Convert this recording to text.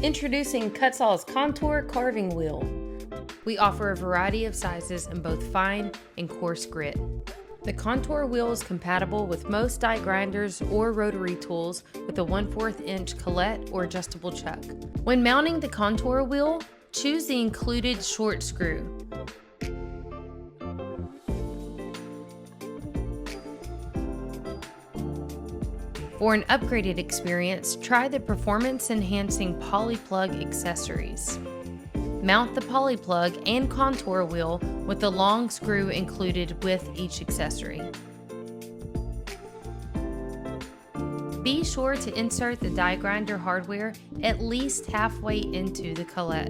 Introducing Kutzall's Contour Carving Wheel. We offer a variety of sizes in both fine and coarse grit. The contour wheel is compatible with most die grinders or rotary tools with a 1/4 inch collet or adjustable chuck. When mounting the contour wheel, choose the included short screw. For an upgraded experience, try the performance-enhancing poly plug accessories. Mount the poly plug and contour wheel with the long screw included with each accessory. Be sure to insert the die grinder hardware at least halfway into the collet.